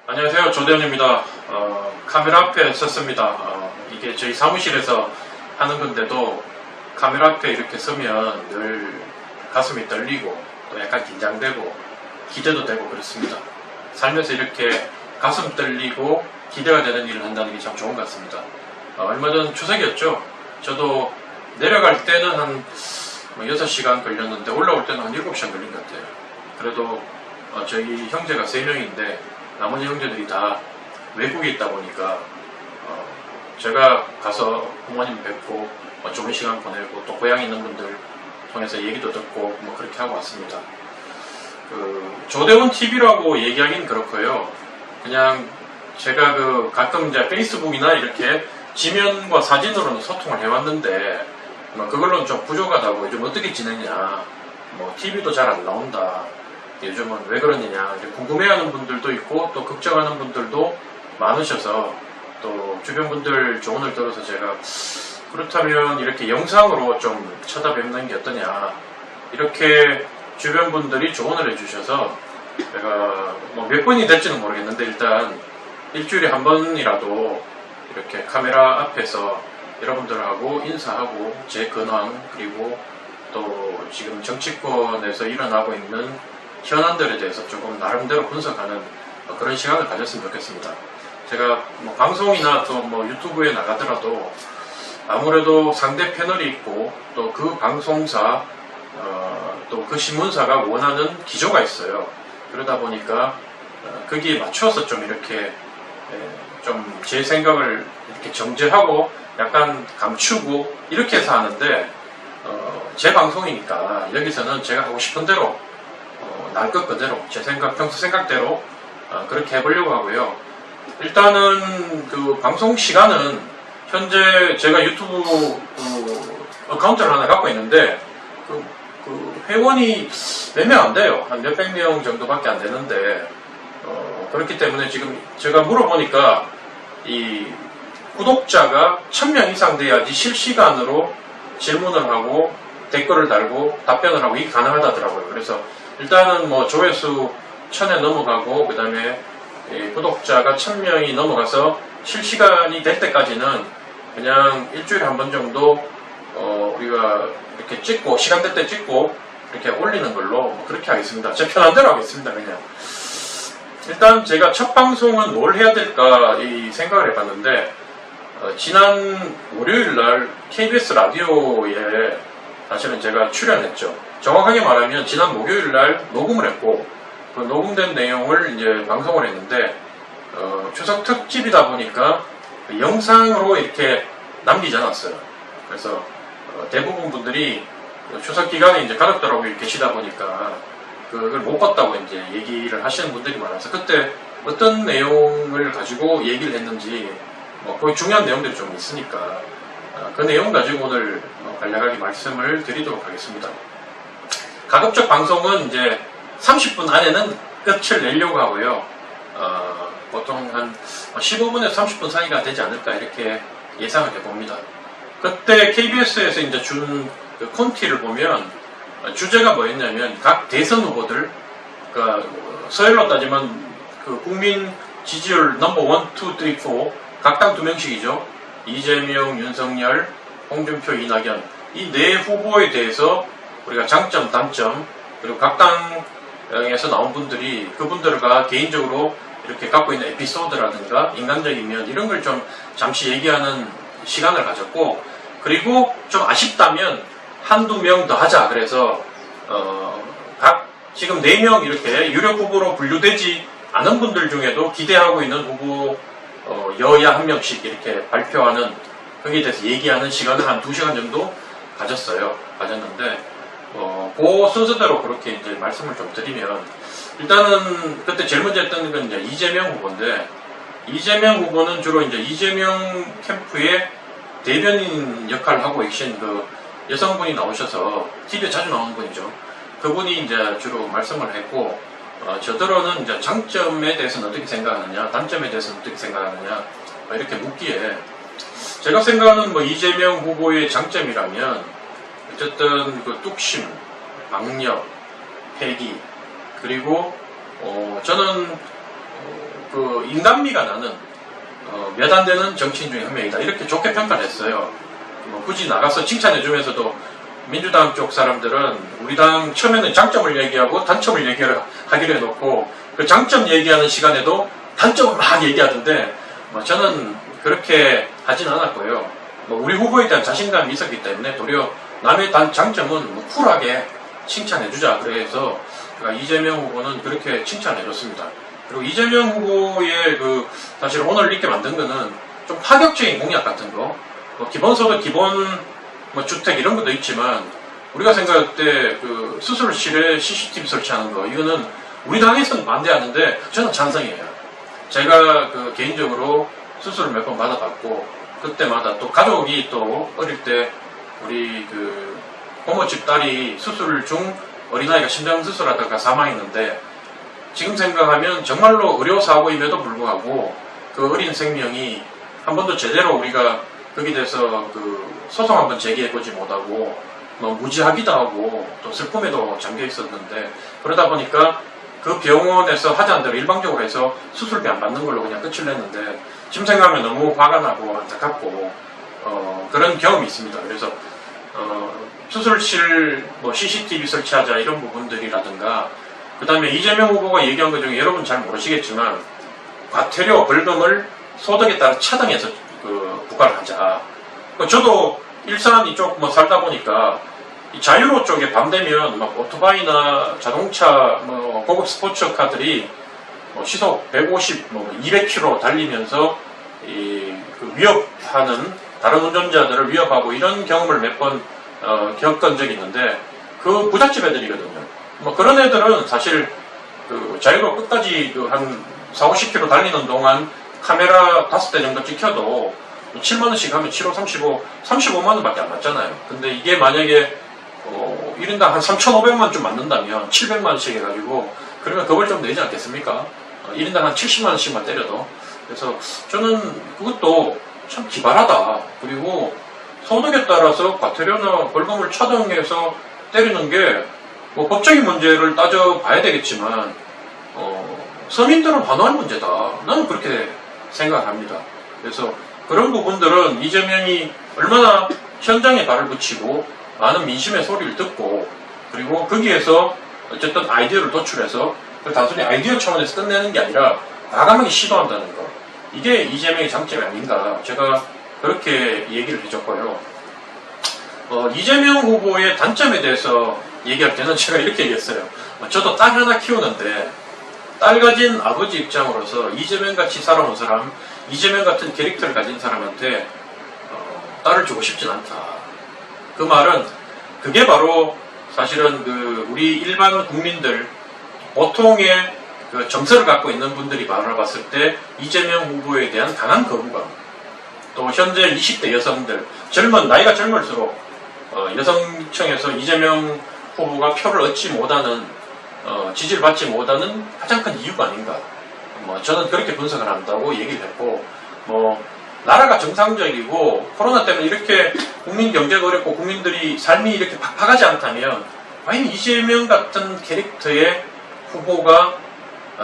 안녕하세요. 조대현입니다. 카메라 앞에 섰습니다. 이게 저희 사무실에서 하는 건데도 카메라 앞에 이렇게 서면 늘 가슴이 떨리고 또 약간 긴장되고 기대도 되고 그렇습니다. 살면서 이렇게 가슴 떨리고 기대가 되는 일을 한다는 게 참 좋은 것 같습니다. 얼마 전 추석이었죠. 저도 내려갈 때는 한 6시간 걸렸는데 올라올 때는 한 7시간 걸린 것 같아요. 그래도 저희 형제가 3명인데 나머지 형제들이 다 외국에 있다 보니까 제가 가서 부모님 뵙고 좋은 시간 보내고 또 고향에 있는 분들 통해서 얘기도 듣고 그렇게 하고 왔습니다. 조대원 TV라고 얘기하기는 그렇고요. 그냥 제가 가끔 이제 페이스북이나 이렇게 지면과 사진으로는 소통을 해왔는데 그걸로는 좀 부족하다고 요즘 어떻게 지내냐, TV도 잘 안 나온다, 요즘은 왜 그러느냐 궁금해하는 분들도 있고 또 걱정하는 분들도 많으셔서 또 주변 분들 조언을 들어서 제가 그렇다면 이렇게 영상으로 좀 찾아뵙는 게 어떠냐 이렇게 주변 분들이 조언을 해주셔서 제가 몇 번이 될지는 모르겠는데 일단 일주일에 한 번이라도 이렇게 카메라 앞에서 여러분들하고 인사하고 제 근황 그리고 또 지금 정치권에서 일어나고 있는 현안들에 대해서 조금 나름대로 분석하는 그런 시간을 가졌으면 좋겠습니다. 제가 방송이나 또 유튜브에 나가더라도 아무래도 상대 패널이 있고 또 그 방송사 또 그 신문사가 원하는 기조가 있어요. 그러다 보니까 거기에 맞춰서 좀 이렇게 좀 제 생각을 이렇게 정제하고 약간 감추고 이렇게 해서 하는데 제 방송이니까 여기서는 제가 하고 싶은 대로 날 것 그대로 제 생각 평소 생각대로 그렇게 해보려고 하고요. 일단은 방송 시간은 현재 제가 유튜브 어카운트를 하나 갖고 있는데 회원이 몇 명 안 돼요. 한 몇백 명 정도밖에 안 되는데 그렇기 때문에 지금 제가 물어보니까 이 구독자가 1000명 이상 돼야지 실시간으로 질문을 하고 댓글을 달고 답변을 하고 이게 가능하다더라고요. 그래서 일단은 조회수 1000에 넘어가고 그 다음에 구독자가 1000명이 넘어가서 실시간이 될 때까지는 그냥 일주일에 한 번 정도 우리가 이렇게 찍고 시간 될 때 찍고 이렇게 올리는 걸로 그렇게 하겠습니다. 제 편한 대로 하겠습니다. 그냥 일단 제가 첫 방송은 뭘 해야 될까 이 생각을 해봤는데 지난 월요일날 KBS 라디오에 사실은 제가 출연했죠. 정확하게 말하면 지난 목요일날 녹음을 했고 그 녹음된 내용을 이제 방송을 했는데 추석 특집이다 보니까 영상으로 이렇게 남기지 않았어요. 그래서 대부분 분들이 추석 기간에 이제 가족들하고 계시다 보니까 그걸 못 봤다고 이제 얘기를 하시는 분들이 많아서 그때 어떤 내용을 가지고 얘기를 했는지 거의 중요한 내용들이 좀 있으니까 그 내용 가지고 오늘 간략하게 말씀을 드리도록 하겠습니다. 가급적 방송은 이제 30분 안에는 끝을 내려고 하고요. 보통 한 15분에서 30분 사이가 되지 않을까 이렇게 예상을 해봅니다. 그때 KBS에서 이제 준 콘티를 보면 주제가 뭐였냐면 각 대선 후보들, 그러니까 서열로 따지면 국민 지지율 넘버 1, 2, 3, 4 각당 2명씩이죠. 이재명, 윤석열, 홍준표, 이낙연 이 네 후보에 대해서 우리가 장점, 단점 그리고 각 당에서 나온 분들이 그분들과 개인적으로 이렇게 갖고 있는 에피소드라든가 인간적인 면 이런 걸 좀 잠시 얘기하는 시간을 가졌고 그리고 좀 아쉽다면 한두 명 더 하자. 그래서 각 지금 4명 이렇게 유력 후보로 분류되지 않은 분들 중에도 기대하고 있는 후보 여야 한 명씩 이렇게 발표하는 거기에 대해서 얘기하는 시간을 한 2시간 정도 가졌는데 그 순서대로 그렇게 이제 말씀을 좀 드리면 일단은 그때 제일 먼저 했던 건 이제 이재명 후보인데 이재명 후보는 주로 이제 이재명 캠프의 대변인 역할을 하고 계신 여성분이 나오셔서 TV에 자주 나오는 분이죠. 그분이 이제 주로 말씀을 했고 저더러는 이제 장점에 대해서는 어떻게 생각하느냐, 단점에 대해서는 어떻게 생각하느냐 이렇게 묻기에 제가 생각하는 이재명 후보의 장점이라면 어쨌든 뚝심, 악력, 패기 그리고 저는 그 인간미가 나는 몇 안 되는 정치인 중에 한 명이다. 이렇게 좋게 평가를 했어요. 뭐 굳이 나가서 칭찬해주면서도 민주당 쪽 사람들은 우리 당 처음에는 장점을 얘기하고 단점을 하기로 해놓고 그 장점 얘기하는 시간에도 단점을 막 얘기하던데 저는 그렇게 하진 않았고요. 우리 후보에 대한 자신감이 있었기 때문에 도리어 남의 장점은 쿨하게 칭찬해주자. 그래서 이재명 후보는 그렇게 칭찬해줬습니다. 그리고 이재명 후보의 사실 오늘 이렇게 만든 거는 좀 파격적인 공약 같은 거, 기본소득, 기본 주택 이런 것도 있지만 우리가 생각할 때 수술실에 CCTV 설치하는 거, 이거는 우리 당에서는 반대하는데 저는 찬성이에요. 제가 개인적으로 수술을 몇 번 받아봤고 그때마다 또 가족이 또 어릴 때 우리 고모집 딸이 수술 중 어린아이가 심장수술하다가 사망했는데 지금 생각하면 정말로 의료사고임에도 불구하고 그 어린 생명이 한 번도 제대로 우리가 거기에 대해서 소송 한번 제기해보지 못하고 무지하기도 하고 또 슬픔에도 잠겨 있었는데 그러다 보니까 그 병원에서 하자는 대로 일방적으로 해서 수술비 안 받는 걸로 그냥 끝을 냈는데 지금 생각하면 너무 화가 나고 안타깝고 그런 경험이 있습니다. 그래서 수술실 CCTV 설치하자 이런 부분들이라든가 그 다음에 이재명 후보가 얘기한 것 중에 여러분 잘 모르시겠지만 과태료 벌금을 소득에 따라 차등해서 부과를 하자. 저도 일산 이쪽 살다 보니까 이 자유로 쪽에 밤 되면 오토바이나 자동차 고급 스포츠카들이 시속 150, 200km 달리면서 위협하는 다른 운전자들을 위협하고 이런 경험을 몇 번 겪은 적이 있는데 그 부잣집 애들이거든요. 그런 애들은 사실 자유로 끝까지 한 4, 50km 달리는 동안 카메라 5대 정도 찍혀도 7만원씩 하면 7호 35만원 밖에 안 맞잖아요. 근데 이게 만약에 1인당 한 3,500만 좀 맞는다면 700만원씩 해가지고 그러면 그걸 좀 내지 않겠습니까? 1인당 한 70만원씩만 때려도. 그래서 저는 그것도 참 기발하다. 그리고 소득에 따라서 과태료나 벌금을 차등해서 때리는 게 법적인 문제를 따져봐야 되겠지만 서민들은 환호할 문제다. 나는 그렇게 생각합니다. 그래서 그런 부분들은 이재명이 얼마나 현장에 발을 붙이고 많은 민심의 소리를 듣고 그리고 거기에서 어쨌든 아이디어를 도출해서 단순히 아이디어 차원에서 끝내는 게 아니라 과감하게 시도한다는 거. 이게 이재명의 장점이 아닌가. 제가 그렇게 얘기를 해줬고요. 이재명 후보의 단점에 대해서 얘기할 때는 제가 이렇게 얘기했어요. 저도 딸 하나 키우는데 딸 가진 아버지 입장으로서 이재명 같이 살아온 사람, 이재명 같은 캐릭터를 가진 사람한테 딸을 주고 싶진 않다. 그 말은 그게 바로 사실은 우리 일반 국민들 보통의 정서를 갖고 있는 분들이 바라봤을 때 이재명 후보에 대한 강한 거부감, 또 현재 20대 여성들, 나이가 젊을수록 여성층에서 이재명 후보가 표를 얻지 못하는 지지를 받지 못하는 가장 큰 이유가 아닌가. 저는 그렇게 분석을 한다고 얘기를 했고, 나라가 정상적이고 코로나 때문에 이렇게 국민 경제가 어렵고 국민들이 삶이 이렇게 팍팍하지 않다면 과연 이재명 같은 캐릭터의 후보가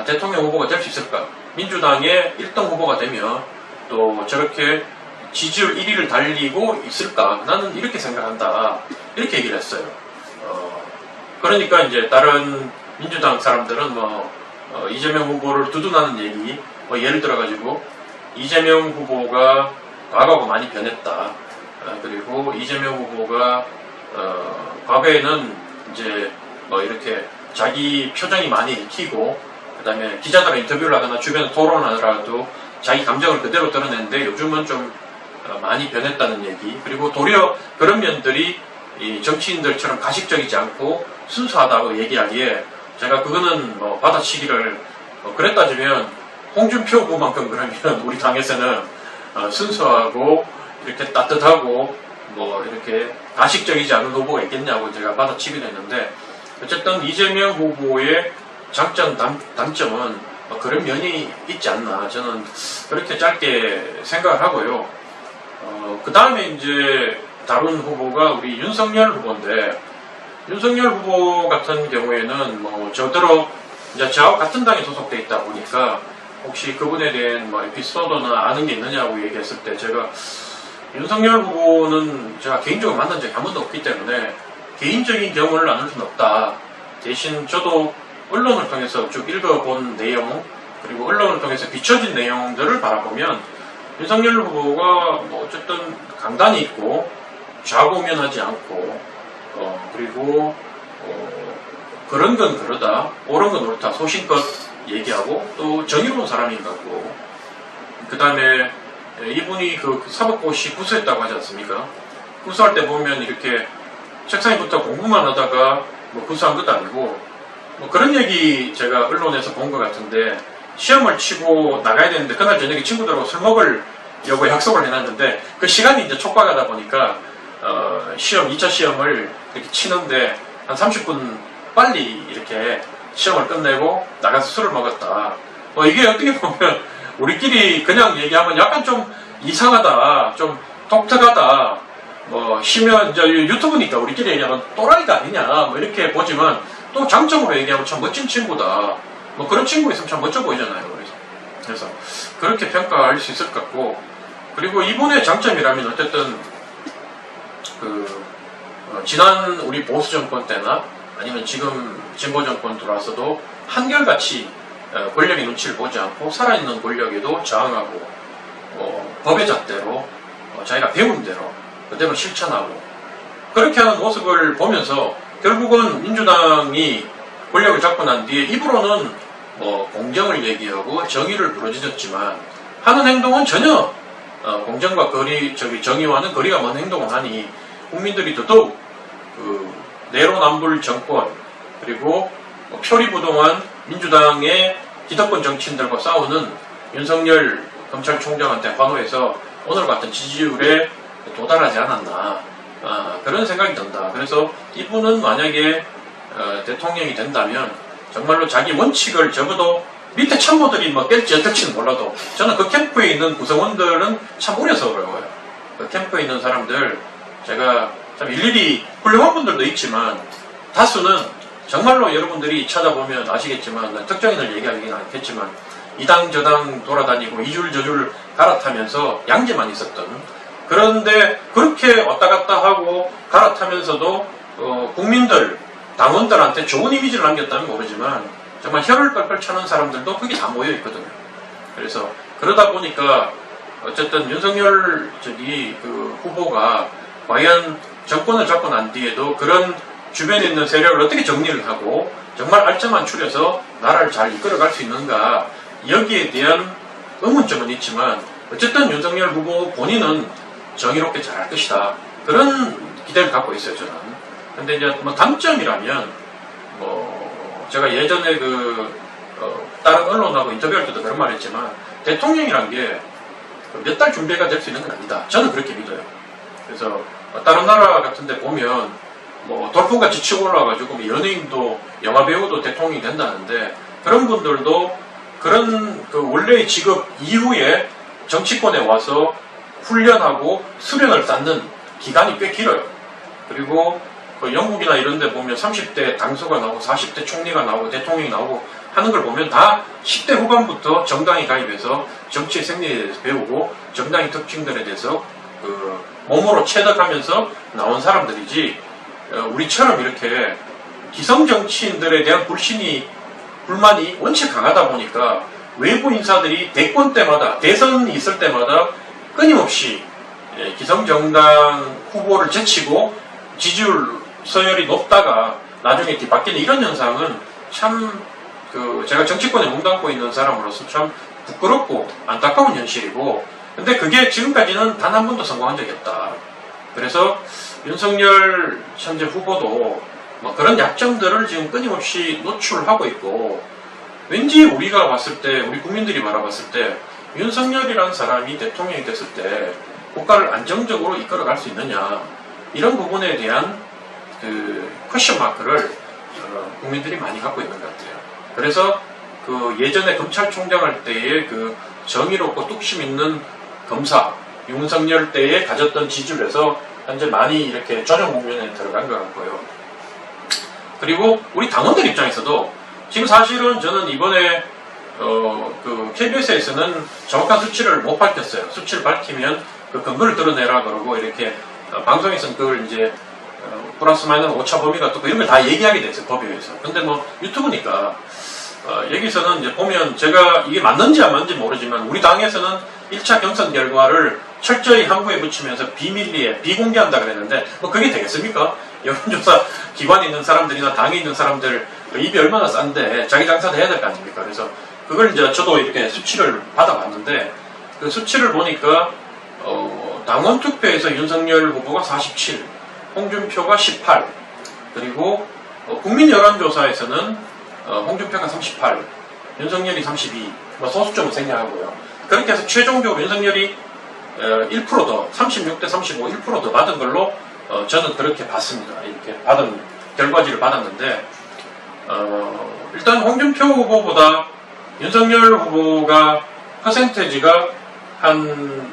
대통령 후보가 될 수 있을까? 민주당의 1등 후보가 되면 또 저렇게 지지율 1위를 달리고 있을까? 나는 이렇게 생각한다. 이렇게 얘기를 했어요. 그러니까 이제 다른 민주당 사람들은 이재명 후보를 두둔하는 얘기, 예를 들어가지고 이재명 후보가 과거하고 많이 변했다. 그리고 이재명 후보가 과거에는 이제 이렇게 자기 표정이 많이 읽히고 그다음에 기자들과 인터뷰를 하거나 주변에 토론하더라도 자기 감정을 그대로 드러냈는데 요즘은 좀 많이 변했다는 얘기. 그리고 도리어 그런 면들이 이 정치인들처럼 가식적이지 않고 순수하다고 얘기하기에 제가 그거는 받아치기를 그랬 따지면 홍준표 후보만큼 그러면 우리 당에서는 순수하고 이렇게 따뜻하고 이렇게 가식적이지 않은 후보가 있겠냐고 제가 받아치기도 했는데 어쨌든 이재명 후보의 장점, 단점은 그런 면이 있지 않나 저는 그렇게 짧게 생각을 하고요. 그 다음에 이제 다룬 후보가 우리 윤석열 후보인데 윤석열 후보 같은 경우에는 저더러 이제 저하고 같은 당에 소속돼 있다 보니까 혹시 그분에 대한 뭐 에피소드나 아는 게 있느냐고 얘기했을 때 제가 윤석열 후보는 제가 개인적으로 만난 적이 한 번도 없기 때문에 개인적인 경험을 나눌 수는 없다. 대신 저도 언론을 통해서 쭉 읽어본 내용 그리고 언론을 통해서 비춰진 내용들을 바라보면 윤석열 후보가 뭐 어쨌든 강단이 있고 좌고면하지 않고 그리고 그런 건 그러다 옳은 건 옳다 소신껏 얘기하고 또 정의로운 사람인 것 같고 그 다음에 이분이 그 사법고시 구수했다고 하지 않습니까? 구수할 때 보면 이렇게 책상에 붙어 공부만 하다가 뭐 구수한 것도 아니고 뭐 그런 얘기 제가 언론에서 본 것 같은데 시험을 치고 나가야 되는데 그날 저녁에 친구들하고 술 먹으려고 약속을 해놨는데 그 시간이 이제 촉박하다 보니까 시험 2차 시험을 이렇게 치는데 한 30분 빨리 이렇게 시험을 끝내고 나가서 술을 먹었다. 이게 어떻게 보면 우리끼리 그냥 얘기하면 약간 좀 이상하다, 좀 독특하다. 쉬면 이제 유튜브니까 우리끼리 얘기하면 또라이가 아니냐, 이렇게 보지만 또 장점으로 얘기하면 참 멋진 친구다. 그런 친구 있으면 참 멋져 보이잖아요. 그래서 그렇게 평가할 수 있을 것 같고, 그리고 이분의 장점이라면 어쨌든 지난 우리 보수 정권 때나 아니면 지금 진보 정권 들어와서도 한결같이 권력의 눈치를 보지 않고 살아있는 권력에도 저항하고 법의 잣대로 자기가 배운 대로 그대로 실천하고 그렇게 하는 모습을 보면서 결국은 민주당이 권력을 잡고 난 뒤에 입으로는 공정을 얘기하고 정의를 부르짖었지만 하는 행동은 전혀 공정과 정의와는 거리가 먼 행동을 하니 국민들이 더더욱 내로남불 정권 그리고 표리부동한 민주당의 기득권 정치인들과 싸우는 윤석열 검찰총장한테 환호해서 오늘 같은 지지율에 도달하지 않았나 그런 생각이 든다. 그래서 이분은 만약에 대통령이 된다면 정말로 자기 원칙을 적어도 밑에 참모들이 깰지 어떨지는 몰라도 저는 그 캠프에 있는 구성원들은 참 우려스러워요. 그 캠프에 있는 사람들 제가 참 일일이 훌륭한 분들도 있지만 다수는 정말로 여러분들이 찾아보면 아시겠지만 특정인을 얘기하기는 않겠지만 이당 저당 돌아다니고 이줄 저줄 갈아타면서 양재만 있었던 그런데 그렇게 왔다 갔다 하고 갈아타면서도 국민들 당원들한테 좋은 이미지를 남겼다면 모르지만 정말 혀를 뻘뻘 차는 사람들도 거기 다 모여 있거든요. 그래서 그러다 보니까 어쨌든 윤석열 후보가 과연 정권을 잡고 난 뒤에도 그런 주변에 있는 세력을 어떻게 정리를 하고 정말 알짜만 추려서 나라를 잘 이끌어갈 수 있는가 여기에 대한 의문점은 있지만 어쨌든 윤석열 후보 본인은 정의롭게 잘할 것이다 그런 기대를 갖고 있어요. 저는. 근데 이제 단점이라면 제가 예전에 다른 언론하고 인터뷰할 때도 그런 말 했지만 대통령이란 게 몇 달 준비가 될 수 있는 건 아니다. 저는 그렇게 믿어요. 그래서 다른 나라 같은 데 보면 돌풍같이 치고 올라와가지고 연예인도 영화배우도 대통령이 된다는데 그런 분들도 그런 원래의 직업 이후에 정치권에 와서 훈련하고 수련을 쌓는 기간이 꽤 길어요. 그리고 영국이나 이런 데 보면 30대 당수가 나오고 40대 총리가 나오고 대통령이 나오고 하는 걸 보면 다 10대 후반부터 정당에 가입해서 정치의 생리에 대해서 배우고 정당의 특징들에 대해서 몸으로 체득하면서 나온 사람들이지 우리처럼 이렇게 기성 정치인들에 대한 불만이 원체 강하다 보니까 외부 인사들이 대권 때마다 대선이 있을 때마다 끊임없이 기성정당 후보를 제치고 지지율 서열이 높다가 나중에 뒤바뀌는 이런 현상은 참 제가 정치권에 몸담고 있는 사람으로서 참 부끄럽고 안타까운 현실이고 근데 그게 지금까지는 단 한 번도 성공한 적이 없다. 그래서 윤석열 현재 후보도 그런 약점들을 지금 끊임없이 노출하고 있고 왠지 우리가 봤을 때 우리 국민들이 바라봤을 때 윤석열이라는 사람이 대통령이 됐을 때 국가를 안정적으로 이끌어갈 수 있느냐 이런 부분에 대한 퀘션 마크를 국민들이 많이 갖고 있는 것 같아요. 그래서 예전에 검찰총장 할 때의 정의롭고 뚝심 있는 검사 윤석열 때에 가졌던 지지율에서 현재 많이 이렇게 전용 국면에 들어간 것 같고요. 그리고 우리 당원들 입장에서도 지금 사실은 저는 이번에 그 KBS에서는 정확한 수치를 못 밝혔어요. 수치를 밝히면 그 근거를 드러내라 그러고 이렇게 방송에서는 그걸 이제 플러스 마이너스 오차 범위가 또 이런 걸 다 얘기하게 됐어요. 법위에서. 근데 뭐 유튜브니까 여기서는 이제 보면 제가 이게 맞는지 안 맞는지 모르지만 우리 당에서는 1차 경선 결과를 철저히 항구에 붙이면서 비밀리에 비공개한다 그랬는데 뭐 그게 되겠습니까? 여론조사 기관에 있는 사람들이나 당에 있는 사람들 입이 얼마나 싼데 자기 장사도 해야 될 거 아닙니까? 그래서 그걸 이제 저도 이렇게 수치를 받아봤는데 그 수치를 보니까 당원 투표에서 윤석열 후보가 47, 홍준표가 18, 그리고 국민 여론조사에서는 홍준표가 38, 윤석열이 32, 뭐 소수점은 생략하고요. 그렇게 해서 최종적으로 윤석열이 1% 더, 36대 35, 1% 더 받은 걸로 저는 그렇게 봤습니다. 이렇게 받은 결과지를 받았는데 일단 홍준표 후보보다 윤석열 후보가 퍼센테이지가 한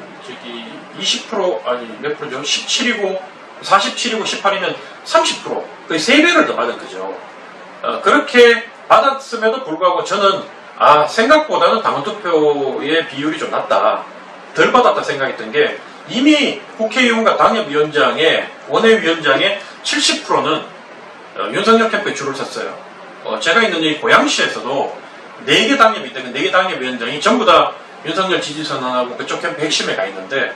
20% 아니 몇 프로죠? 17이고 47이고 18이면 30% 거의 3배를 더 받은 거죠. 그렇게 받았음에도 불구하고 저는 생각보다는 당원투표의 비율이 좀 낮다. 덜 받았다 생각했던 게 이미 국회의원과 당협위원장의 원외위원장의 70%는 윤석열 캠프에 줄을 섰어요. 제가 있는 이 고양시에서도 4개 당협이 있다면 4개 당협위원장이 전부 다 윤석열 지지선언하고 그쪽 캠프 핵심에 가 있는데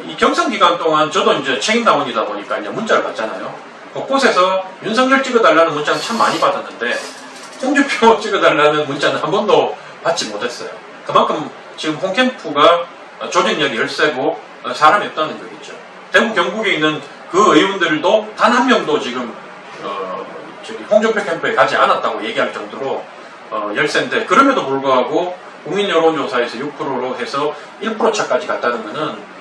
이 경선 기간 동안 저도 이제 책임당원이다 보니까 이제 문자를 받잖아요. 곳곳에서 윤석열 찍어달라는 문자는 참 많이 받았는데 홍준표 찍어달라는 문자는 한 번도 받지 못했어요. 그만큼 지금 홍캠프가 조직력이 열세고 사람이 없다는 거겠죠. 대구 경북에 있는 그 의원들도 단 한 명도 지금 홍준표 캠프에 가지 않았다고 얘기할 정도로 열세인데 그럼에도 불구하고 국민 여론조사에서 6%로 해서 1% 차까지 갔다는 것은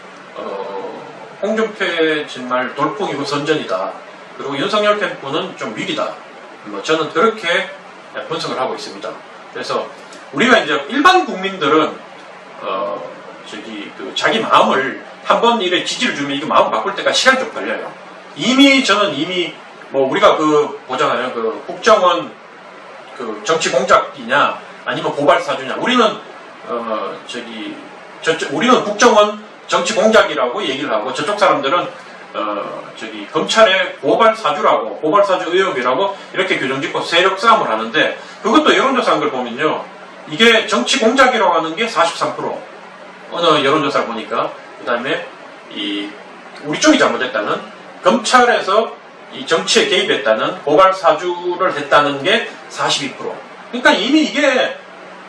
홍준표의 정말 돌풍이고 선전이다. 그리고 윤석열 캠프는 좀 위기다. 저는 그렇게 분석을 하고 있습니다. 그래서 우리가 이제 일반 국민들은 자기 마음을 한번 이래 지지를 주면 이거 마음 바꿀 때가 시간이 좀 걸려요. 저는 이미 뭐 우리가 보잖아요. 국정원 정치 공작이냐 아니면 고발 사주냐. 우리는 우리는 국정원 정치 공작이라고 얘기를 하고 저쪽 사람들은 검찰의 고발 사주라고 고발 사주 의혹이라고 이렇게 규정짓고 세력 싸움을 하는데 그것도 여론조사한 걸 보면요. 이게 정치 공작이라고 하는 게 43%. 어느 여론조사를 보니까 그 다음에 우리 쪽이 잘못했다는 검찰에서 이 정치에 개입했다는 고발 사주를 했다는 게 42%. 그러니까 이미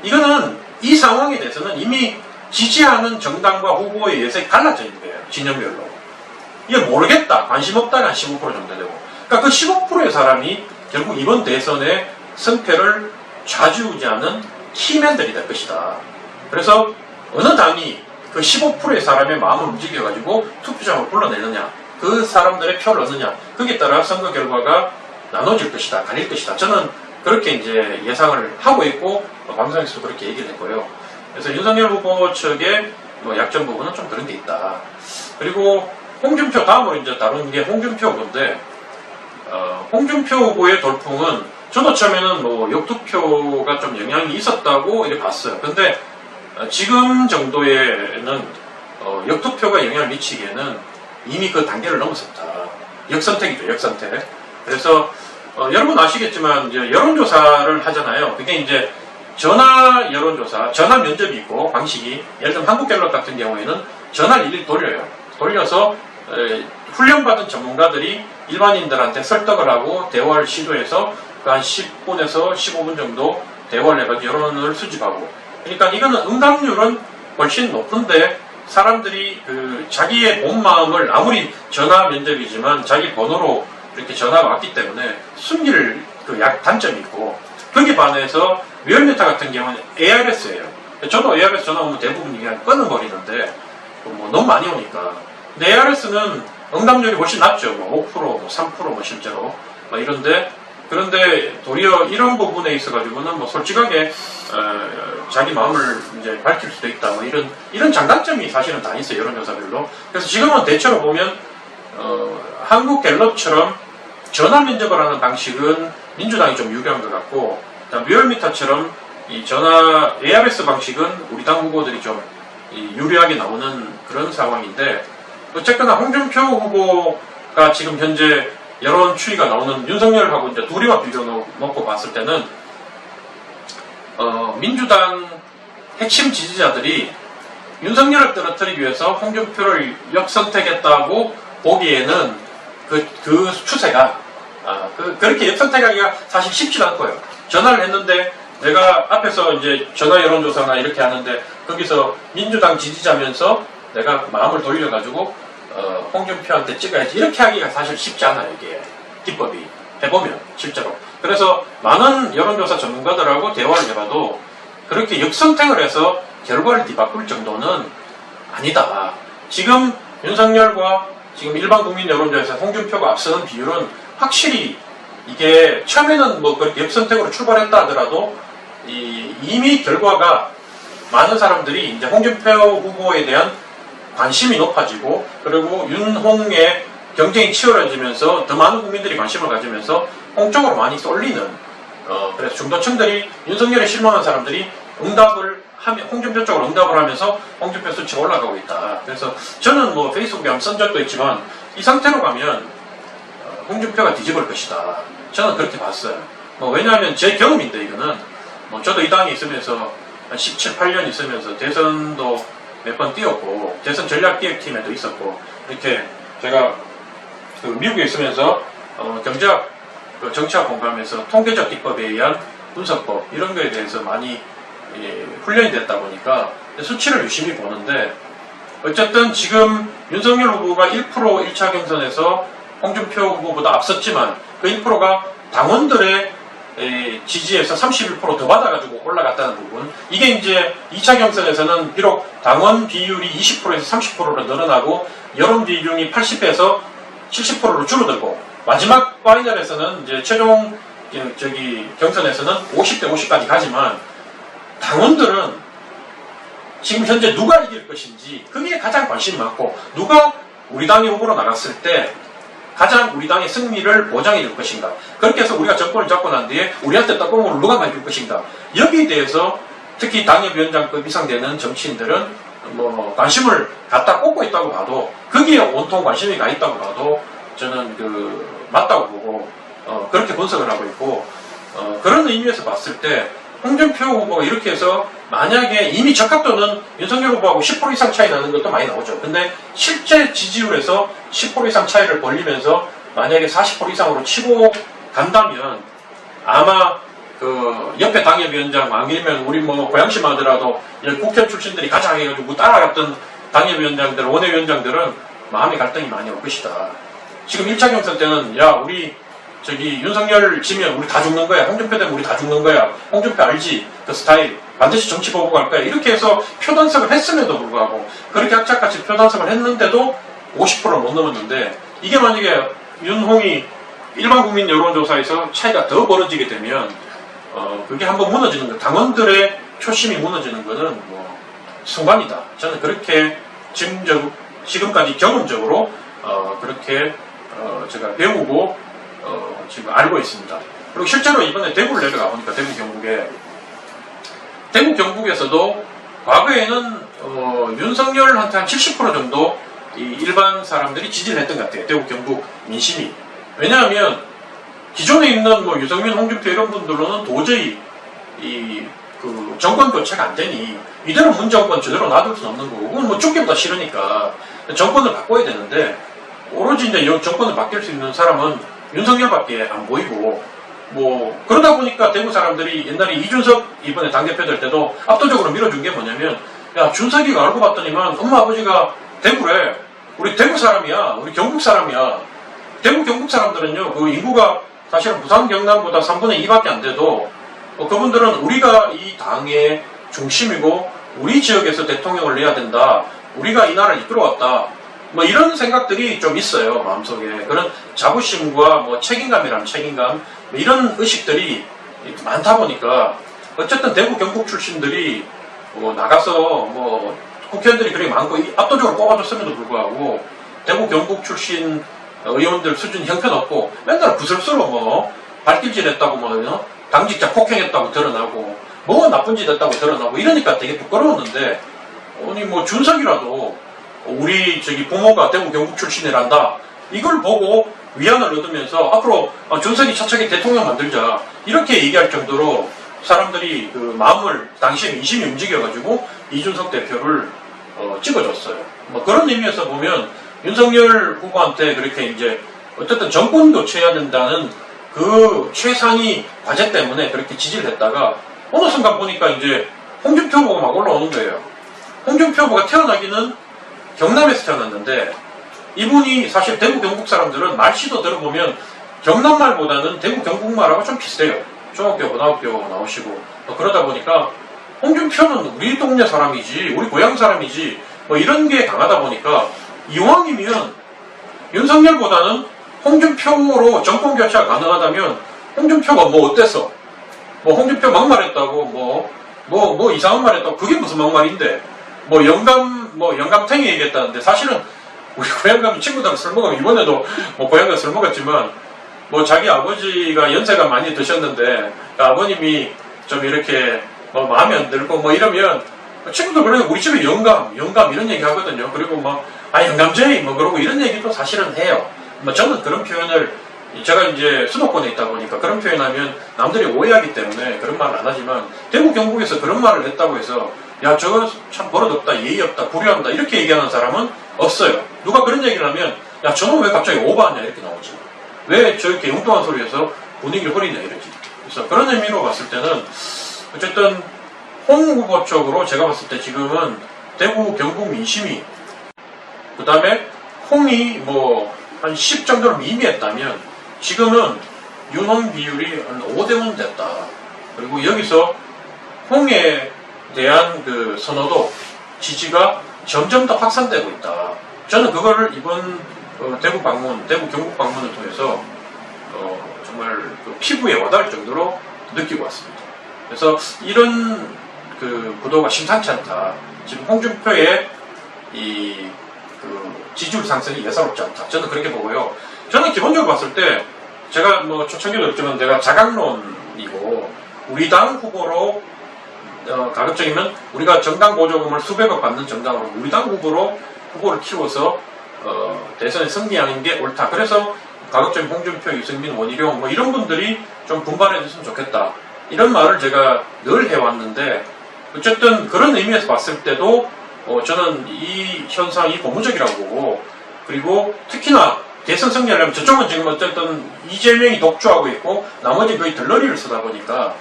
이거는 이 상황에 대해서는 이미 지지하는 정당과 후보에 의해서 갈라져 있는 거예요. 진영별로. 이게 모르겠다. 관심 없다가 한 15% 정도 되고. 그러니까 그 15%의 사람이 결국 이번 대선의 승패를 좌지우지하는 키맨들이 될 것이다. 그래서 어느 당이 그 15%의 사람의 마음을 움직여가지고 투표장을 불러내느냐, 그 사람들의 표를 얻느냐, 거기에 따라 선거 결과가 나눠질 것이다, 갈릴 것이다. 저는 그렇게 이제 예상을 하고 있고 방송에서도 그렇게 얘기를 했고요. 그래서 윤석열 후보 측의 약점 부분은 좀 그런 게 있다. 그리고 홍준표 다음으로 이제 다룬 게 홍준표 후보인데 홍준표 후보의 돌풍은 저도 처음에는 역투표가 좀 영향이 있었다고 이렇게 봤어요. 근데 지금 정도에는 역투표가 영향을 미치기에는 이미 그 단계를 넘었었다. 역선택이죠, 역선택. 그래서 여러분 아시겠지만 이제 여론조사를 하잖아요. 그게 이제 전화 여론조사, 전화 면접이 있고 방식이 예를 들면 한국갤럽 같은 경우에는 전화를 일일이 돌려서 훈련받은 전문가들이 일반인들한테 설득을 하고 대화를 시도해서 한 10분에서 15분 정도 대화를 해가지고 여론을 수집하고 그러니까 이거는 응답률은 훨씬 높은데 사람들이 자기의 본 마음을 아무리 전화 면접이지만 자기 번호로 이렇게 전화가 왔기 때문에 숨길 단점이 있고 거기에 반해서 리얼미터 같은 경우는 ARS예요. 저도 ARS 전화 오면 대부분 그냥 끊어버리는데 너무 많이 오니까. 근데 ARS는 응답률이 훨씬 낮죠. 5%, 3% 실제로 이런데 그런데 도리어 이런 부분에 있어가지고는 솔직하게 자기 마음을 이제 밝힐 수도 있다. 이런 장단점이 사실은 다 있어요. 여론조사별로. 그래서 지금은 대체로 보면 한국갤럽처럼 전화 면접을 하는 방식은 민주당이 좀 유리한 것 같고 리얼미터처럼 이 전화 ARS 방식은 우리 당 후보들이 좀 유리하게 나오는 그런 상황인데, 어쨌거나 홍준표 후보가 지금 현재 여론 추이가 나오는 윤석열하고 이제 둘이만 비교 놓고 봤을 때는 민주당 핵심 지지자들이 윤석열을 떨어뜨리기 위해서 홍준표를 역선택했다고 보기에는 그 추세가 그렇게 역선택하기가 사실 쉽지 않고요. 전화를 했는데 내가 앞에서 이제 전화 여론조사나 이렇게 하는데 거기서 민주당 지지자면서 내가 마음을 돌려가지고 홍준표한테 찍어야지 이렇게 하기가 사실 쉽지 않아요. 이게 기법이 해보면 실제로. 그래서 많은 여론조사 전문가들하고 대화를 해봐도 그렇게 역선택을 해서 결과를 뒤바꿀 정도는 아니다. 지금 윤석열과 지금 일반 국민 여론조사에서 홍준표가 앞서는 비율은 확실히 이게 처음에는 뭐 그렇게 역선택으로 출발했다 하더라도 이미 결과가 많은 사람들이 이제 홍준표 후보에 대한 관심이 높아지고 그리고 윤홍의 경쟁이 치열해지면서 더 많은 국민들이 관심을 가지면서 홍 쪽으로 많이 쏠리는 그래서 중도층들이 윤석열에 실망한 사람들이 응답을 하면 홍준표 쪽으로 응답을 하면서 홍준표 수치가 올라가고 있다. 그래서 저는 뭐 페이스북에 한번 쓴 적도 있지만 이 상태로 가면 홍준표가 뒤집을 것이다. 저는 그렇게 봤어요. 뭐 왜냐하면 제 경험인데 이거는 뭐 저도 이 당에 있으면서 한 17, 8년 있으면서 대선도 몇 번 뛰었고 대선 전략기획팀에도 있었고 이렇게 제가 그 미국에 있으면서 경제학 정치학 공부하면서 통계적 기법에 의한 분석법 이런 거에 대해서 많이 훈련이 됐다 보니까 수치를 유심히 보는데 어쨌든 지금 윤석열 후보가 1% 1차 경선에서 홍준표 후보보다 앞섰지만 그 1%가 당원들의 지지에서 31% 더 받아가지고 올라갔다는 부분. 이게 이제 2차 경선에서는 비록 당원 비율이 20%에서 30%로 늘어나고 여론 비중이 80에서 70%로 줄어들고 마지막 파이널에서는 이제 최종 경선에서는 50대 50까지 가지만 당원들은 지금 현재 누가 이길 것인지 그게 가장 관심이 많고 누가 우리 당의 후보로 나갔을 때 가장 우리 당의 승리를 보장해 줄 것인가. 그렇게 해서 우리가 정권을 잡고 난 뒤에 우리한테 떡고물을 누가 많이 줄 것인가. 여기에 대해서 특히 당협위원장급 이상 되는 정치인들은 뭐 관심을 갖다 꽂고 있다고 봐도 거기에 온통 관심이 가 있다고 봐도 저는 맞다고 보고 그렇게 분석을 하고 있고 그런 의미에서 봤을 때 홍준표 후보가 이렇게 해서 만약에 이미 적합도는 윤석열 후보하고 10% 이상 차이 나는 것도 많이 나오죠. 근데 실제 지지율에서 10% 이상 차이를 벌리면서 만약에 40% 이상으로 치고 간다면 아마 옆에 당협위원장 아니면 우리 뭐 고양시만 하더라도 국회 출신들이 가자 해가지고 따라갔던 당협위원장들, 원외위원장들은 마음의 갈등이 많이 올 것이다. 지금 1차 경선 때는 우리 윤석열 지면 우리 다 죽는 거야. 홍준표 되면 우리 다 죽는 거야. 홍준표 알지? 그 스타일. 반드시 정치 보고 갈 거야. 이렇게 해서 표단석을 했음에도 불구하고 그렇게 악착같이 표단석을 했는데도 50%를 못 넘었는데 이게 만약에 윤홍이 일반 국민 여론조사에서 차이가 더 벌어지게 되면 그게 한번 무너지는 거. 당원들의 표심이 무너지는 거는 뭐 순간이다. 저는 그렇게 지금까지 경험적으로 그렇게 제가 배우고 지금 알고 있습니다. 그리고 실제로 이번에 대구를 내려가 보니까 대구 경북에서도 과거에는 윤석열한테 한 70% 정도 일반 사람들이 지지를 했던 것 같아요. 대구 경북 민심이. 왜냐하면 기존에 있는 뭐 유승민, 홍준표 이런 분들로는 도저히 정권 교체가 안 되니 이대로 문정권 제대로 놔둘 수는 없는 거고 그건 뭐 죽기보다 싫으니까 정권을 바꿔야 되는데 오로지 이제 정권을 바뀔 수 있는 사람은 윤석열밖에 안 보이고 뭐 그러다 보니까 대구 사람들이 옛날에 이준석 이번에 당대표 될 때도 압도적으로 밀어준 게 뭐냐면 야 준석이가 알고 봤더니만 엄마 아버지가 대구래. 우리 대구 사람이야. 우리 경북 사람이야. 대구 경북 사람들은요 그 인구가 사실은 부산 경남보다 3분의 2밖에 안 돼도 그분들은 우리가 이 당의 중심이고 우리 지역에서 대통령을 내야 된다. 우리가 이 나라를 이끌어왔다. 뭐 이런 생각들이 좀 있어요. 마음속에. 그런 자부심과 뭐 책임감이라면 책임감 뭐 이런 의식들이 많다 보니까 어쨌든 대구 경북 출신들이 나가서 뭐 국회의원들이 그렇게 많고 압도적으로 뽑아줬음에도 불구하고 대구 경북 출신 의원들 수준이 형편없고 맨날 부스럽스러워 뭐 발길질했다고 뭐 당직자 폭행했다고 드러나고 뭐가 나쁜 짓 했다고 드러나고 이러니까 되게 부끄러웠는데, 아니 뭐 준석이라도 우리 저기 부모가 대구 경북 출신이란다, 이걸 보고 위안을 얻으면서 앞으로 준석이 차차기 대통령 만들자 이렇게 얘기할 정도로 사람들이 그 마음을, 당시에 민심이 움직여가지고 이준석 대표를 찍어줬어요. 뭐 그런 의미에서 보면 윤석열 후보한테 그렇게 이제 어쨌든 정권 교체해야 된다는 그 최상위 과제 때문에 그렇게 지지를 했다가 어느 순간 보니까 이제 홍준표 후보가 막 올라오는 거예요. 홍준표 후보가 태어나기는 경남에서 태어났는데, 이분이 사실 대구 경북 사람들은 말씨도 들어보면 경남말보다는 대구 경북말하고 좀 비슷해요. 중학교 고등학교 나오시고 그러다 보니까 홍준표는 우리 동네 사람이지, 우리 고향 사람이지, 뭐 이런 게 강하다 보니까 이왕이면 윤석열보다는 홍준표로 정권 교체가 가능하다면 홍준표가 뭐 어땠어? 뭐 홍준표 막말했다고 뭐 이상한 말 했다고, 그게 무슨 막말인데, 뭐 영감탱이 얘기했다는데, 사실은 우리 고향 가면 친구들하고 술 먹으면, 이번에도 뭐 고향 가서 술 먹었지만 뭐 자기 아버지가 연세가 많이 드셨는데 아버님이 좀 이렇게 뭐 마음에 안 들고 뭐 이러면 친구들 그러면 우리 집에 영감 이런 얘기 하거든요. 그리고 뭐 영감제이 뭐 그러고 이런 얘기도 사실은 해요. 뭐 저는 그런 표현을, 제가 이제 수도권에 있다 보니까 그런 표현하면 남들이 오해하기 때문에 그런 말을 안 하지만, 대구 경북에서 그런 말을 했다고 해서 야 저거 참 버릇없다, 예의 없다, 불효한다 이렇게 얘기하는 사람은 없어요. 누가 그런 얘기를 하면 야 저놈 왜 갑자기 오버하냐 이렇게 나오지, 왜 저렇게 엉뚱한 소리에서 분위기를 흐리냐 이러지. 그래서 그런 의미로 봤을 때는 어쨌든 홍 후보 쪽으로 제가 봤을 때 지금은 대구 경북 민심이, 그 다음에 홍이 뭐 한 10 정도로 미미했다면 지금은 윤홍 비율이 한 5대5 됐다. 그리고 여기서 홍에 대한 그 선호도, 지지가 점점 더 확산되고 있다. 저는 그거를 이번 대구 경북 방문을 통해서 정말 그 피부에 와닿을 정도로 느끼고 왔습니다. 그래서 이런 그 구도가 심상치 않다. 지금 홍준표의 그 지지율 상승이 예사롭지 않다. 저는 그렇게 보고요. 저는 기본적으로 봤을 때, 제가 뭐 초창기도 그랬지만 내가 자강론이고, 우리 당 후보로 가급적이면 우리가 정당 보조금을 수백억 받는 정당으로 우리 당 후보를 키워서 대선에 승리하는 게 옳다. 그래서 가급적이면 홍준표, 유승민, 원희룡 뭐 이런 분들이 좀 분발해 줬으면 좋겠다. 이런 말을 제가 늘 해왔는데, 어쨌든 그런 의미에서 봤을 때도 저는 이 현상이 고무적이라고 보고, 그리고 특히나 대선 승리하려면 저쪽은 지금 어쨌든 이재명이 독주하고 있고 나머지 거의 들러리를 쓰다 보니까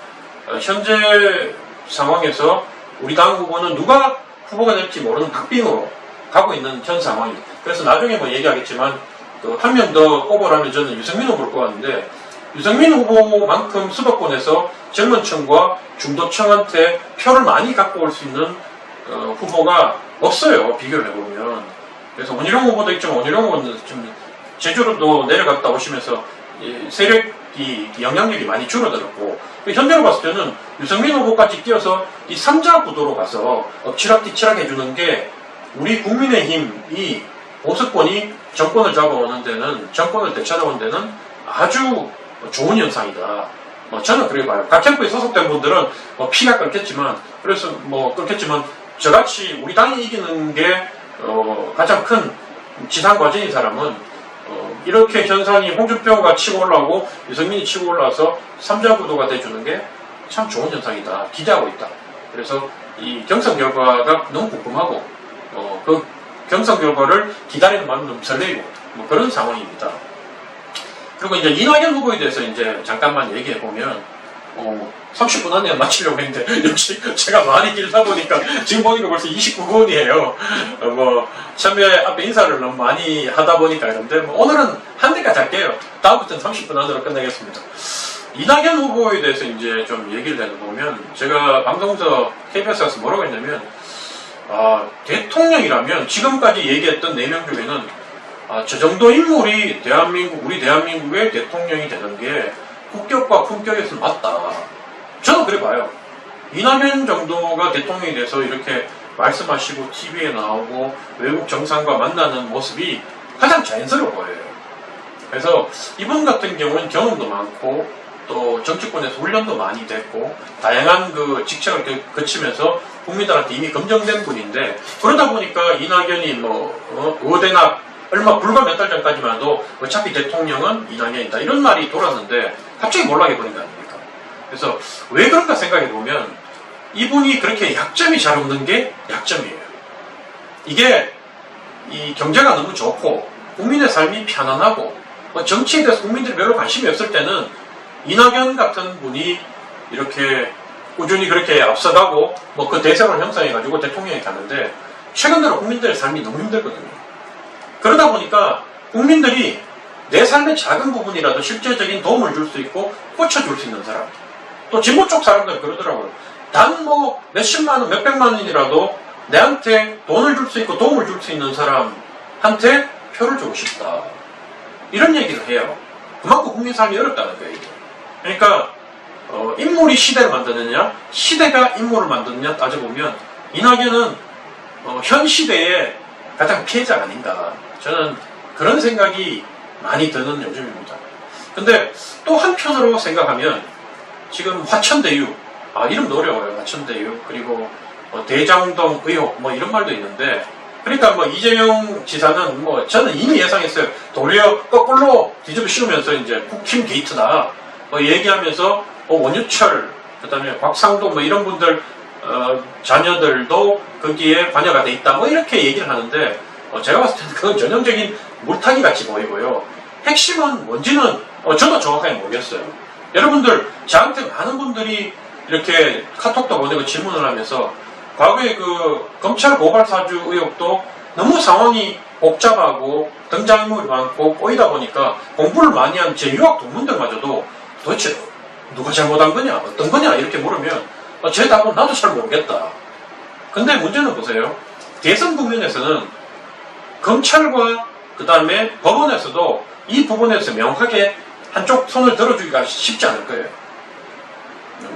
현재 상황에서 우리 당 후보는 누가 후보가 될지 모르는 박빙으로 가고 있는 현 상황입니다. 그래서 나중에 뭐 얘기하겠지만 한 명 더 꼽으라면 저는 유승민 후보를 꼽았는데, 유승민 후보만큼 수도권에서 젊은 층과 중도층한테 표를 많이 갖고 올 수 있는 후보가 없어요. 비교를 해보면. 그래서 원희룡 후보도 있지만, 원희룡 후보는 좀 제주로도 내려갔다 오시면서 세력이, 영향력이 많이 줄어들었고, 현재로 봤을 때는 유승민 후보까지 끼어서 이 3자 구도로 가서 엎치락뒤치락 해주는 게 우리 국민의힘이 보수권이 정권을 잡아오는 데는, 정권을 되찾아오는 데는 아주 좋은 현상이다. 저는 그렇게 봐요. 각 캠프에 소속된 분들은 피가 끓겠지만, 저같이 우리 당이 이기는 게 가장 큰 지상 과제인 사람은 이렇게 현상이 홍준표가 치고 올라오고 유승민이 치고 올라와서 3자 구도가 돼주는 게 참 좋은 현상이다. 기대하고 있다. 그래서 이 경선 결과가 너무 궁금하고 그 경선 결과를 기다리는 마음이 너무 설레이고 그런 상황입니다. 그리고 이제 이낙연 후보에 대해서 이제 잠깐만 얘기해 보면 30분 안에 마치려고 했는데 역시 제가 말이 길다 보니까 지금 보니까 벌써 29분이에요. 처음에 앞에 인사를 너무 많이 하다 보니까 그런데 오늘은 한 대까지 할게요. 다음부터는 30분 안으로 끝내겠습니다. 이낙연 후보에 대해서 이제 좀 얘기를 해보면, 제가 방송에서 KBS 가서 뭐라고 했냐면, 대통령이라면 지금까지 얘기했던 4명 중에는 저 정도 인물이 우리 대한민국의 대통령이 되는 게 국격과 품격에서 맞다. 저는 그래 봐요. 이낙연 정도가 대통령이 돼서 이렇게 말씀하시고 TV에 나오고 외국 정상과 만나는 모습이 가장 자연스러워 보여요. 그래서 이분 같은 경우는 경험도 많고 또 정치권에서 훈련도 많이 됐고 다양한 그 직책을 거치면서 국민들한테 이미 검증된 분인데 그러다 보니까 이낙연이 뭐 의대나 얼마 불과 몇 달 전까지만 해도 어차피 대통령은 이낙연이다 이런 말이 돌았는데 갑자기 몰락해 버린 거 아닙니까? 그래서 왜 그런가 생각해 보면 이분이 그렇게 약점이 잘 없는 게 약점이에요. 이게 이 경제가 너무 좋고 국민의 삶이 편안하고 정치에 대해서 국민들이 별로 관심이 없을 때는 이낙연 같은 분이 이렇게 꾸준히 그렇게 앞서가고 뭐 그 대세를 형성해가지고 대통령이 가는데 최근 들어 국민들의 삶이 너무 힘들거든요. 그러다 보니까 국민들이 내 삶의 작은 부분이라도 실제적인 도움을 줄 수 있고 꽂혀줄 수 있는 사람 또 진보 쪽 사람들 그러더라고요. 단 뭐 몇십만 원, 몇백만 원이라도 내한테 돈을 줄 수 있고 도움을 줄 수 있는 사람한테 표를 주고 싶다. 이런 얘기를 해요. 그만큼 국민 삶이 어렵다는 거예요. 이게. 그러니까 인물이 시대를 만드느냐 시대가 인물을 만드느냐 따져보면 이낙연은 현 시대의 가장 피해자가 아닌가 저는 그런 생각이 많이 드는 요즘입니다. 근데 또 한편으로 생각하면 지금 화천대유 이름도 어려워요. 화천대유 그리고 대장동 의혹 뭐 이런 말도 있는데 그러니까 뭐 이재명 지사는 뭐 저는 이미 예상했어요. 도리어 거꾸로 뒤집어 씌우면서 이제 국힘 게이트다 얘기하면서 원유철 그다음에 곽상도 뭐 이런 분들 자녀들도 거기에 관여가 돼 있다 뭐 이렇게 얘기를 하는데 제가 봤을 때는 그건 전형적인 물타기 같이 보이고요. 핵심은 뭔지는 저도 정확하게 모르겠어요. 여러분들 저한테 많은 분들이 이렇게 카톡도 보내고 질문을 하면서 과거에 그 검찰 고발 사주 의혹도 너무 상황이 복잡하고 등장인물이 많고 꼬이다 보니까 공부를 많이 한 제 유학 동문들마저도 도대체 누가 잘못한 거냐 어떤 거냐 이렇게 물으면 제 답은 나도 잘 모르겠다. 근데 문제는 보세요. 대선 국면에서는 검찰과 그 다음에 법원에서도 이 부분에서 명확하게 한쪽 손을 들어주기가 쉽지 않을 거예요.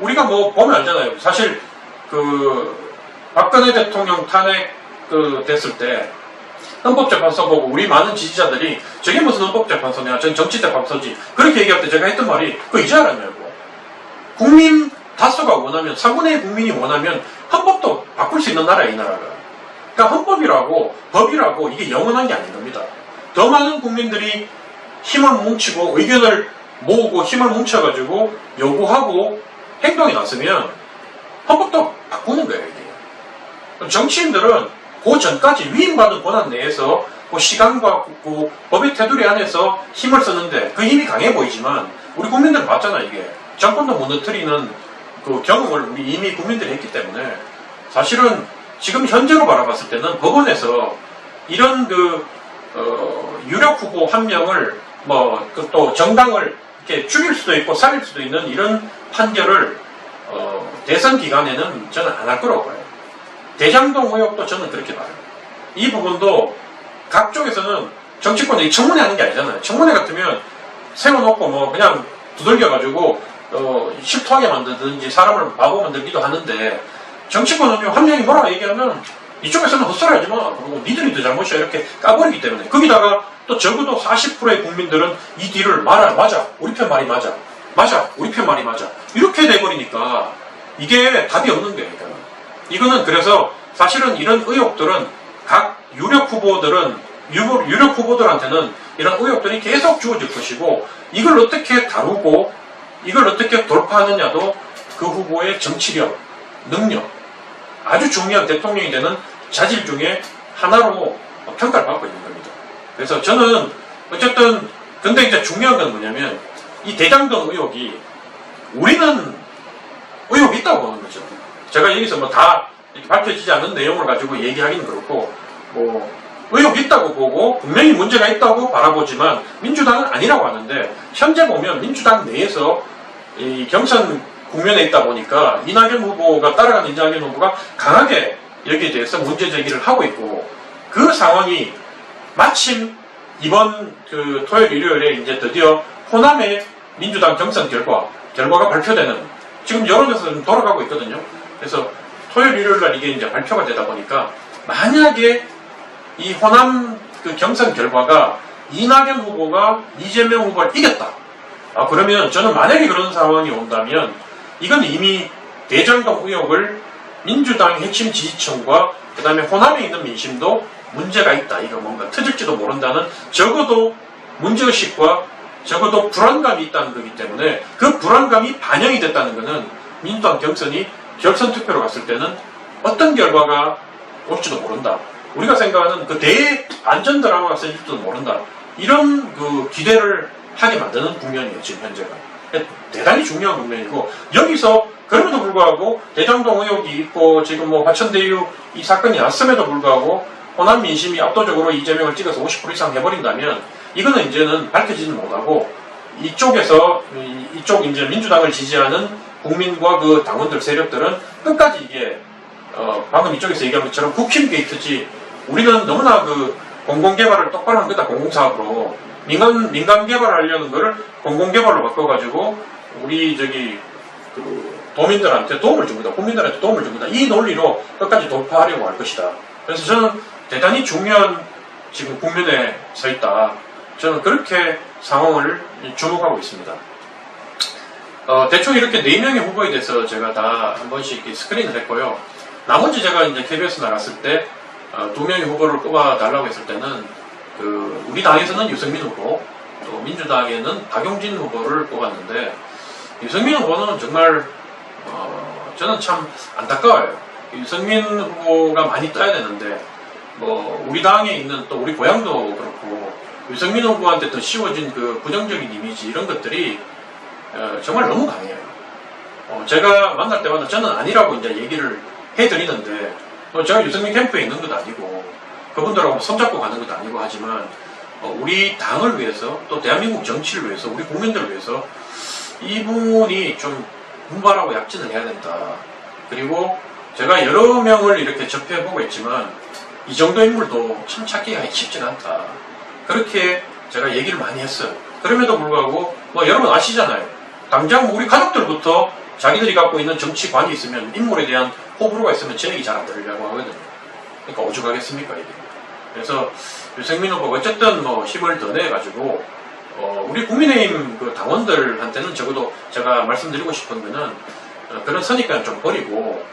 우리가 뭐 보면 알잖아요. 사실 그 박근혜 대통령 탄핵 됐을 때 헌법재판소 보고 우리 많은 지지자들이 저게 무슨 헌법재판소냐 전 정치재판소지 그렇게 얘기할 때 제가 했던 말이 그거 이제 알았냐고. 국민 다수가 원하면 3분의 1 국민이 원하면 헌법도 바꿀 수 있는 나라야 이 나라가. 그러니까 헌법이라고 법이라고 이게 영원한 게 아닌 겁니다. 더 많은 국민들이 힘을 뭉치고 의견을 모으고 힘을 뭉쳐가지고 요구하고 행동이 났으면 헌법도 바꾸는 거예요 이게. 정치인들은 그 전까지 위임받은 권한 내에서 그 시간과 그 법의 테두리 안에서 힘을 쓰는데 그 힘이 강해 보이지만 우리 국민들은 봤잖아 이게. 정권도 무너뜨리는 그 경험을 우리 이미 국민들이 했기 때문에 사실은 지금 현재로 바라봤을 때는 법원에서 이런 유력 후보 한 명을 또 정당을 이렇게 죽일 수도 있고 살릴 수도 있는 이런 판결을 대선 기간에는 저는 안 할 거라고 봐요. 대장동 의혹도 저는 그렇게 봐요. 이 부분도 각 쪽에서는 정치권이 청문회 하는 게 아니잖아요. 청문회 같으면 세워놓고 뭐 그냥 두들겨가지고 실토하게 만들든지 사람을 바보 만들기도 하는데 정치권은 한 명이 뭐라 얘기하면 이쪽에서는 헛소리 하지 마. 그리고 니들이 더 잘못이야. 이렇게 까버리기 때문에. 거기다가 또 적어도 40%의 국민들은 이 뒤를 맞아. 우리 편 말이 맞아. 우리 편 말이 맞아. 이렇게 돼버리니까 이게 답이 없는 거예요. 이거는 그래서 사실은 이런 의혹들은 각 유력 후보들한테는 이런 의혹들이 계속 주어질 것이고 이걸 어떻게 다루고 이걸 어떻게 돌파하느냐도 그 후보의 정치력, 능력, 아주 중요한 대통령이 되는 자질 중에 하나로 평가를 받고 있는 겁니다. 그래서 저는 어쨌든 근데 이제 중요한 건 뭐냐면 이 대장동 의혹이 우리는 의혹이 있다고 보는 거죠. 제가 여기서 뭐 다 밝혀지지 않은 내용을 가지고 얘기하기는 그렇고 의혹이 있다고 보고 분명히 문제가 있다고 바라보지만 민주당은 아니라고 하는데 현재 보면 민주당 내에서 이 경선 국면에 있다 보니까 이낙연 후보가 따라가는 이낙연 후보가 강하게 여기에 대해서 문제 제기를 하고 있고 그 상황이 마침 이번 토요일 일요일에 이제 드디어 호남의 민주당 경선 결과가 발표되는 지금 여론에서 좀 돌아가고 있거든요. 그래서 토요일 일요일 날 이게 이제 발표가 되다 보니까 만약에 이 호남 경선 결과가 이낙연 후보가 이재명 후보를 이겼다. 그러면 저는 만약에 그런 상황이 온다면 이건 이미 대장동 의혹을 민주당 핵심 지지층과 그 다음에 호남에 있는 민심도 문제가 있다. 이거 뭔가 터질지도 모른다는 적어도 문제의식과 적어도 불안감이 있다는 거기 때문에 그 불안감이 반영이 됐다는 것은 민주당 경선이 결선 투표로 갔을 때는 어떤 결과가 올지도 모른다. 우리가 생각하는 그 대안전 드라마가 생길지도 모른다. 이런 그 기대를 하게 만드는 국면이에요. 지금 현재가. 대단히 중요한 국면이고 여기서 그럼에도 불구하고 대장동 의혹이 있고 지금 뭐 화천대유 이 사건이 났음에도 불구하고 호남 민심이 압도적으로 이재명을 찍어서 50% 이상 해버린다면 이거는 이제는 밝혀지지 못하고 이쪽에서 이쪽 이제 민주당을 지지하는 국민과 그 당원들 세력들은 끝까지 이게 방금 이쪽에서 얘기한 것처럼 국힘 게이트지 우리는 너무나 그 공공개발을 똑바로 한 거다 공공사업으로 민간 개발하려는 거를 공공개발로 바꿔가지고 우리 저기 그 도민들한테 도움을 준 거다 국민들한테 도움을 준 거다 이 논리로 끝까지 돌파하려고 할 것이다. 그래서 저는 대단히 중요한 지금 국면에 서 있다. 저는 그렇게 상황을 주목하고 있습니다. 대충 이렇게 4명의 후보에 대해서 제가 다 한 번씩 스크린을 했고요. 나머지 제가 이제 KBS 나갔을 때 2명의 후보를 꼽아달라고 했을 때는 우리 당에서는 유승민 후보, 또 민주당에는 박용진 후보를 꼽았는데 유승민 후보는 정말 저는 참 안타까워요. 유승민 후보가 많이 떠야 되는데 뭐 우리 당에 있는 또 우리 고향도 그렇고 유승민 후보한테 더 씌워진 그 부정적인 이미지 이런 것들이 정말 너무 강해요. 제가 만날 때마다 저는 아니라고 이제 얘기를 해드리는데 제가 유승민 캠프에 있는 것도 아니고 그분들하고 손잡고 가는 것도 아니고 하지만 우리 당을 위해서 또 대한민국 정치를 위해서 우리 국민들을 위해서 이분이 좀 분발하고 약진을 해야 된다. 그리고 제가 여러 명을 이렇게 접해보고 있지만 이 정도 인물도 참 찾기가 쉽지가 않다. 그렇게 제가 얘기를 많이 했어요. 그럼에도 불구하고 뭐 여러분 아시잖아요. 당장 우리 가족들부터 자기들이 갖고 있는 정치관이 있으면 인물에 대한 호불호가 있으면 제 얘기 잘 안 들으려고 하거든요. 그러니까 오죽하겠습니까 이게. 그래서 유승민 후보가 어쨌든 뭐 힘을 더 내가지고 우리 국민의힘 그 당원들한테는 적어도 제가 말씀드리고 싶은 거는 그런 선입견 좀 버리고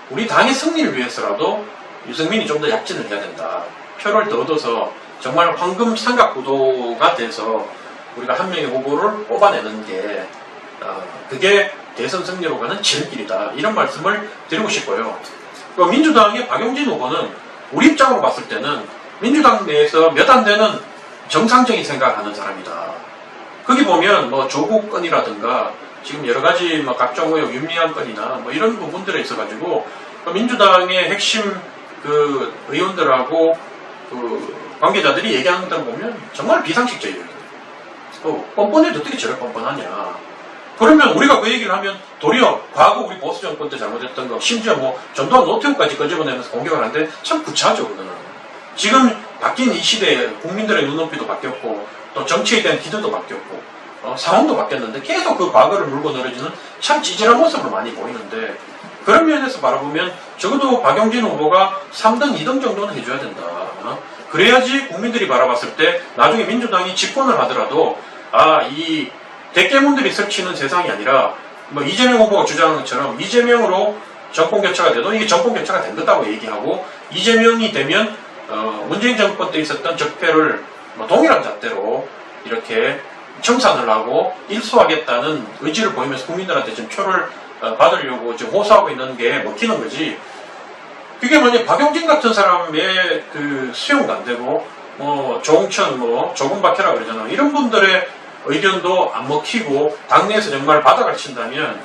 우리 당의 승리를 위해서라도 유승민이 좀 더 약진을 해야 된다. 표를 더 얻어서 정말 황금 삼각구도가 돼서 우리가 한 명의 후보를 뽑아내는 게 그게 대선 승리로 가는 지름길이다. 이런 말씀을 드리고 싶고요. 민주당의 박용진 후보는 우리 입장으로 봤을 때는 민주당 내에서 몇 안 되는 정상적인 생각을 하는 사람이다. 거기 보면 뭐 조국 건이라든가 지금 여러 가지 뭐 각종 의혹 윤미향 건이나 뭐 이런 부분들에 있어가지고 민주당의 핵심 그 의원들하고 그 관계자들이 얘기하는 것들 보면 정말 비상식적이거든요. 뻔뻔해도 어떻게 저렇게 뻔뻔하냐. 그러면 우리가 그 얘기를 하면 도리어 과거 우리 보수 정권 때 잘못했던 거 심지어 뭐 전두환 노태우까지 끄집어내면서 공격을 하는데 참 구차하죠. 그거는. 지금 바뀐 이 시대에 국민들의 눈높이도 바뀌었고 또 정치에 대한 기도도 바뀌었고 상황도 바뀌었는데 계속 그 과거를 물고 늘어지는 참 찌질한 모습을 많이 보이는데 그런 면에서 바라보면 적어도 박용진 후보가 3등, 2등 정도는 해줘야 된다. 그래야지 국민들이 바라봤을 때 나중에 민주당이 집권을 하더라도 이 대깨문들이 설치는 세상이 아니라 뭐 이재명 후보가 주장하는 것처럼 이재명으로 정권 교체가 돼도 이게 정권 교체가 된 거다고 얘기하고 이재명이 되면 문재인 정권 때 있었던 적폐를 뭐 동일한 잣대로 이렇게 청산을 하고 일소하겠다는 의지를 보이면서 국민들한테 지금 표를 받으려고 지금 호소하고 있는 게 먹히는 거지. 그게 만약 박용진 같은 사람의 그 수용도 안 되고 뭐 조홍천 뭐 조금박해라 그러잖아. 이런 분들의 의견도 안 먹히고 당내에서 정말 바닥을 친다면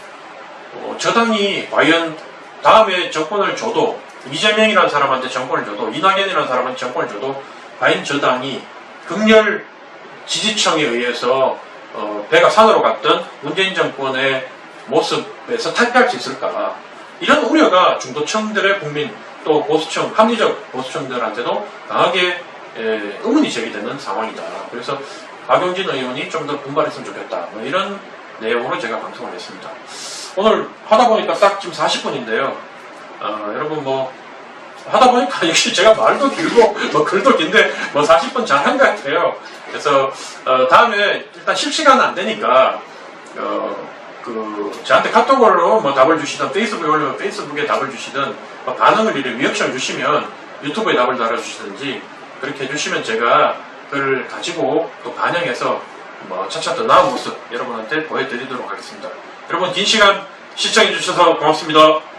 저 당이 과연 다음에 정권을 줘도 이재명이라는 사람한테 정권을 줘도 이낙연이라는 사람한테 정권을 줘도 과연 저 당이 극렬 지지층에 의해서 배가 산으로 갔던 문재인 정권의 모습에서 탈피할 수 있을까. 이런 우려가 중도층들의 국민 또 보수층, 합리적 보수층들한테도 강하게 의문이 제기되는 상황이다. 그래서 박용진 의원이 좀 더 분발했으면 좋겠다. 뭐 이런 내용으로 제가 방송을 했습니다. 오늘 하다 보니까 딱 지금 40분인데요. 여러분 뭐 하다 보니까 역시 제가 말도 길고 뭐 글도 긴데 뭐 40분 잘 한 것 같아요. 그래서 다음에 일단 실시간은 안 되니까 저한테 카톡으로 뭐 답을 주시든 페이스북에 올리면 페이스북에 답을 주시든 뭐 반응을 이렇게 리액션을 주시면 유튜브에 답을 달아주시든지 그렇게 해주시면 제가 그걸 가지고 또 반영해서 뭐 차차 더 나은 모습 여러분한테 보여드리도록 하겠습니다. 여러분 긴 시간 시청해주셔서 고맙습니다.